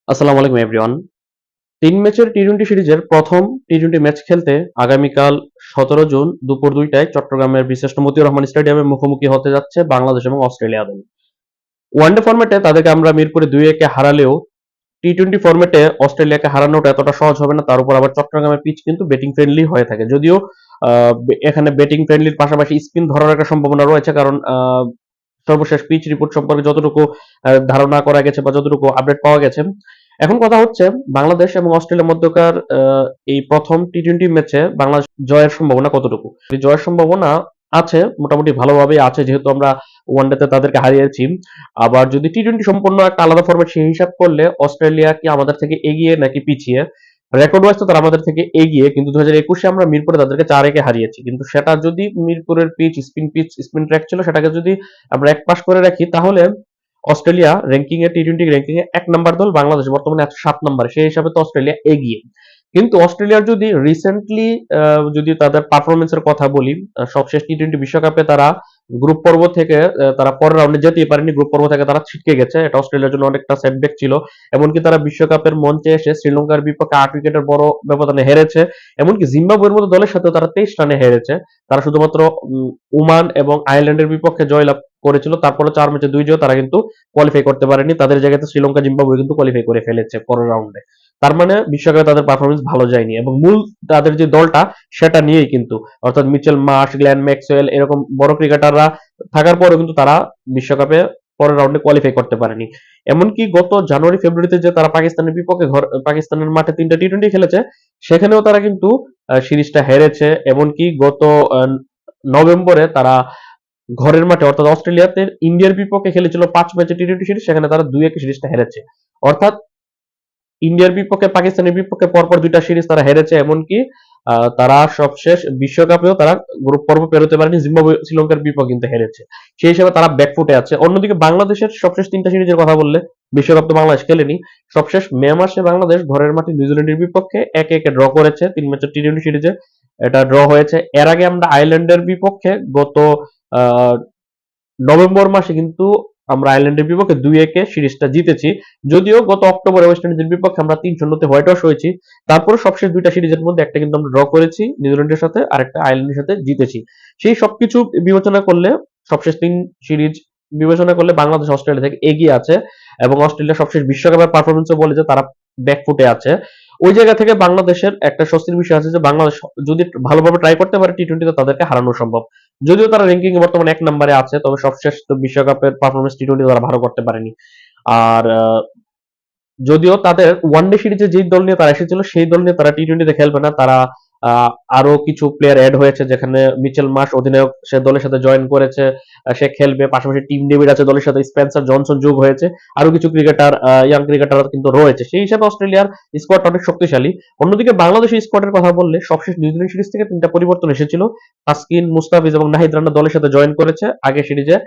আসসালামু আলাইকুম এভরিওয়ান। ৩ ম্যাচের টি-টোয়েন্টি সিরিজের প্রথম টি-টোয়েন্টি ম্যাচ খেলতে আগামীকাল ১৭ জুন দুপুর ২টায় চট্টগ্রামের বিশিষ্ট মতিউর রহমান স্টেডিয়ামে মুখোমুখি হতে যাচ্ছে বাংলাদেশ এবং অস্ট্রেলিয়া দল। ওয়ানডে ফরম্যাটে তাদেরকে আমরা মিরপুরে ২-১ হারালেও টি-টোয়েন্টি ফরম্যাটে অস্ট্রেলিয়াকে হারানোটা এতটা সহজ হবে না। তার উপর আবার চট্টগ্রামের পিচ কিন্তু ব্যাটিং ফ্রেন্ডলি হয়ে থাকে। যদিও এখানে ব্যাটিং ফ্রেন্ডলির পাশাপাশি স্পিন ধরার একটা সম্ভাবনা রয়েছে, কারণ সর্বশেষ পিচ রিপোর্ট সম্পর্কে যতটুকু ধারণা করা গেছে বা যতটুকু আপডেট পাওয়া গেছে। এখন কথা হচ্ছে বাংলাদেশ এবং অস্ট্রেলিয়ার মধ্যকার এই প্রথম টি-টোয়েন্টি ম্যাচে বাংলাদেশ জয়ের সম্ভাবনা কতটুকু? এই জয়ের সম্ভাবনা আছে, মোটামুটি ভালোভাবেই আছে, যেহেতু আমরা ওয়ানডেতে তাদেরকে হারিয়েছি। আবার যদি টি-টোয়েন্টি সম্পূর্ণ একটা আলাদা ফরম্যাট সেই হিসাব করলে অস্ট্রেলিয়া কি আমাদের থেকে এগিয়ে নাকি পিছিয়ে? রেকর্ড ওয়াইজ তো তারা আমাদের থেকে এগিয়ে, কিন্তু ২০২১-এ আমরা মিরপুরে তাদেরকে ৪-১-এ হারিয়েছি। কিন্তু সেটা যদি মিরপুরের পিচ, স্পিন ট্র্যাক ছিল, সেটাকে যদি আমরা একপাশ করে রাখি, তাহলে অস্ট্রেলিয়া র্যাঙ্কিং এ টি-টোয়েন্টি র্যাঙ্কিং এ ১ নাম্বার দল, বাংলাদেশ বর্তমানে ১০৭ নাম্বার। সেই হিসাবে তো অস্ট্রেলিয়া এগিয়ে। কিন্তু অস্ট্রেলিয়ার যদি রিসেন্টলি যদি তাদের পারফরম্যান্সের কথা বলি, সবশেষ টি-টোয়েন্টি বিশ্বকাপে তারা গ্রুপ পর্ব থেকে তারা পরের রাউন্ডে যেতেই পারেনি। গ্রুপ পর্ব থেকে তারা ছিটকে গেছে। এটা অস্ট্রেলিয়ার জন্য অনেকটা সেটব্যাক ছিল। এমনকি তারা বিশ্বকাপের মঞ্চে এসে শ্রীলঙ্কার বিপক্ষে ৮ উইকেটের বড় ব্যবধানে হেরেছে। এমনকি জিম্বাবুয়ের মতো দলের সাথেও তারা ২৩ রানে হেরেছে। তারা শুধুমাত্র ওমান এবং আয়ারল্যান্ডের বিপক্ষে জয়লাভ করেছিল। তারপরে ৪ ম্যাচে ২ জয়, তারা কিন্তু কোয়ালিফাই করতে পারেনি। তাদের জায়গাতে শ্রীলঙ্কা, জিম্বাবুয়ে কিন্তু কোয়ালিফাই করে ফেলেছে পরের রাউন্ডে। তার মানে বিশ্বকাপে তাদের পারফরমেন্স ভালো যায়নি, এবং মূল তাদের যে দলটা সেটা নিয়েই কিন্তু, অর্থাৎ মিচেল মার্শ, গ্ল্যান ম্যাক্সওয়েল এরকম বড় ক্রিকেটাররা থাকার পরেও কিন্তু তারা বিশ্বকাপে পরের রাউন্ডে কোয়ালিফাই করতে পারেনি। এমনকি গত জানুয়ারি ফেব্রুয়ারিতে যে তারা পাকিস্তানের বিপক্ষে পাকিস্তানের মাঠে ৩টা টি-টোয়েন্টি খেলেছে, সেখানেও তারা কিন্তু সিরিজটা হেরেছে। এমনকি গত নভেম্বরে তারা ঘরের মাঠে, অর্থাৎ অস্ট্রেলিয়াতে ইন্ডিয়ার বিপক্ষে খেলেছিল ৫ ম্যাচে টি-টোয়েন্টি সিরিজ, সেখানে তারা ২-১ সিরিজটা হেরেছে। অর্থাৎ ইন্ডিয়ার বিপক্ষে, পাকিস্তানের বিপক্ষে পরপর ২টা সিরিজ তারা হেরেছে। এমনকি তারা সবশেষ বিশ্বকাপেও তারা গ্রুপ পর্ব পেরোতে পারেনি, জিম্বাবুয়ে, শ্রীলঙ্কার বিপক্ষে কিন্তু হেরেছে। সেই হিসেবে তারা ব্যাকফুটে আছে। অন্যদিকে বাংলাদেশের সবশেষ ৩টা সিরিজের কথা বললে, বিশ্বকাপ তো বাংলাদেশ খেলেনি। সবশেষ মে মাসে বাংলাদেশ ঘরের মাঠে নিউজিল্যান্ডের বিপক্ষে ১-১ ড্র করেছে ৩ ম্যাচের টি-টোয়েন্টি সিরিজে। এটা ড্র হয়েছে। এর আগে আমরা আয়ারল্যান্ডের বিপক্ষে গত আহ নভেম্বর মাসে কিন্তু আমরা আয়ারল্যান্ডের বিপক্ষে ২-১ সিরিজটা জিতেছি। যদিও গত অক্টোবরে ওয়েস্ট ইন্ডিজের বিপক্ষে আমরা ৩-০ হোয়াইট ওয়াশ হয়েছি। তারপরে সবশেষ ২টা সিরিজের মধ্যে একটা কিন্তু আমরা ড্র করেছি নিউজিল্যান্ডের সাথে, আর একটা আয়ারল্যান্ডের সাথে জিতেছি। সেই সবকিছু বিবেচনা করলে, সবশেষ ৩ সিরিজ বিবেচনা করলে বাংলাদেশ অস্ট্রেলিয়া থেকে এগিয়ে আছে, এবং অস্ট্রেলিয়া সবশেষ বিশ্বকাপের পারফরমেন্সও বলে যে তারা ব্যাকফুটে আছে। ওই জায়গা থেকে বাংলাদেশের একটা স্বস্তির বিষয় আছে যে বাংলাদেশ যদি ভালোভাবে ট্রাই করতে পারে টি-টোয়েন্টিতে, তাদেরকে হারানো সম্ভব। যদিও তারা র্যাঙ্কিং এ বর্তমানে ১ নম্বরে আছে, তবে সবশেষ তো বিশ্বকাপের পারফরমেন্স টি-টোয়েন্টি তারা ভালো করতে পারেনি। আর যদিও তাদের ওয়ানডে সিরিজে যেই দল নিয়ে তারা এসেছিল, সেই দল নিয়ে তারা টি-টোয়েন্টিতে খেলবে না। তারা আরো কিছু প্লেয়ার অ্যাড হয়েছে, যেখানে মিচেল মার্শ অধিনায়ক, সে দলের সাথে জয়েন করেছে, সে খেলবে। পাশাপাশি টিম ডেভিড আছে দলের সাথে, স্পেন্সার জনসন যোগ হয়েছে, আরো কিছু ক্রিকেটার, ইয়াং ক্রিকেটার কিন্তু রয়েছে। সেই হিসাবে অস্ট্রেলিয়ার স্কোয়াড অনেক শক্তিশালী। অন্যদিকে বাংলাদেশের স্কোয়াডের কথা বললে, সবশেষ নিউজিল্যান্ড সিরিজ থেকে ৩টা পরিবর্তন এসেছিল। তাসকিন, মুস্তাফিজ এবং নাহিদ রানা দলের সাথে জয়েন করেছে। আগে সিরিজে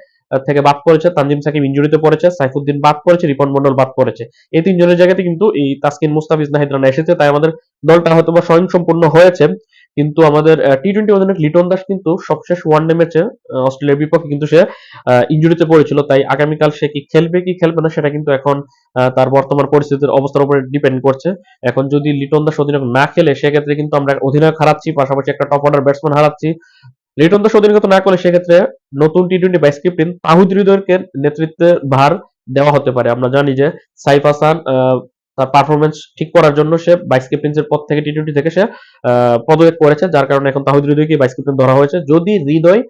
থেকে বাদ পড়েছে তানজিম সাকিব, ইনজুরিতে পড়েছে। সাইফুদ্দিন বাদ পড়েছে, রিপন মন্ডল বাদ পড়েছে। এই ৩ জনের জায়গাতে কিন্তু এই তাসকিন, মুস্তাফিজ, নাহিদ রানা এসেছে। তাই আমাদের দলটা হয়তোবা স্বয়ংসম্পূর্ণ হয়েছে। কিন্তু আমাদের টি-টোয়েন্টি অধিনায়ক লিটন দাস কিন্তু সবশেষ ওয়ানডে ম্যাচে অস্ট্রেলিয়ার বিপক্ষে কিন্তু সে ইনজুরিতে পড়েছিল। তাই আগামীকাল সে কি খেলবে কি খেলবে না, সেটা কিন্তু এখন তার বর্তমান পরিস্থিতির অবস্থার উপরে ডিপেন্ড করছে। এখন যদি লিটন দাস অধিনায়ক না খেলে, সেক্ষেত্রে কিন্তু আমরা অধিনায়ক হারাচ্ছি, পাশাপাশি একটা টপ অর্ডার ব্যাটসম্যান হারাচ্ছি। লিটন দাস অধিনায়কত্ব না করলে সেক্ষেত্রে নতুন টি-টোয়েন্টি ভাইস ক্যাপ্টেন তাহিদ হৃদয়কে নেতৃত্বের ভার দেওয়া হতে পারে। আমরা জানি যে সাইফ হাসান তার পারফরমেন্স ঠিক করার জন্য সে ভাইস ক্যাপ্টেন্সির পদ থেকে, টি-টোয়েন্টি থেকে সে পদত্যাগ করেছে, যার কারণে এখন তাহিদ হৃদয়কে ভাইস ক্যাপ্টেন ধরা হয়েছে। যদি হৃদয়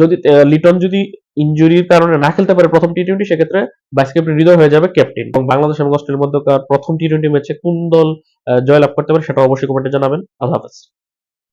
যদি লিটন যদি ইনজুরির কারণে না খেলতে পারে প্রথম টি-টোয়েন্টি, সেক্ষেত্রে ভাইস ক্যাপ্টেন হৃদয় হয়ে যাবে ক্যাপ্টেন। এবং বাংলাদেশ এবং অস্ট্রেলিয়ার মধ্যকার প্রথম টি-টোয়েন্টি ম্যাচে কোন দল জয়লাভ করতে পারে, সেটা অবশ্যই কমেন্টে জানাবেন। আল্লাহ হাফেজ।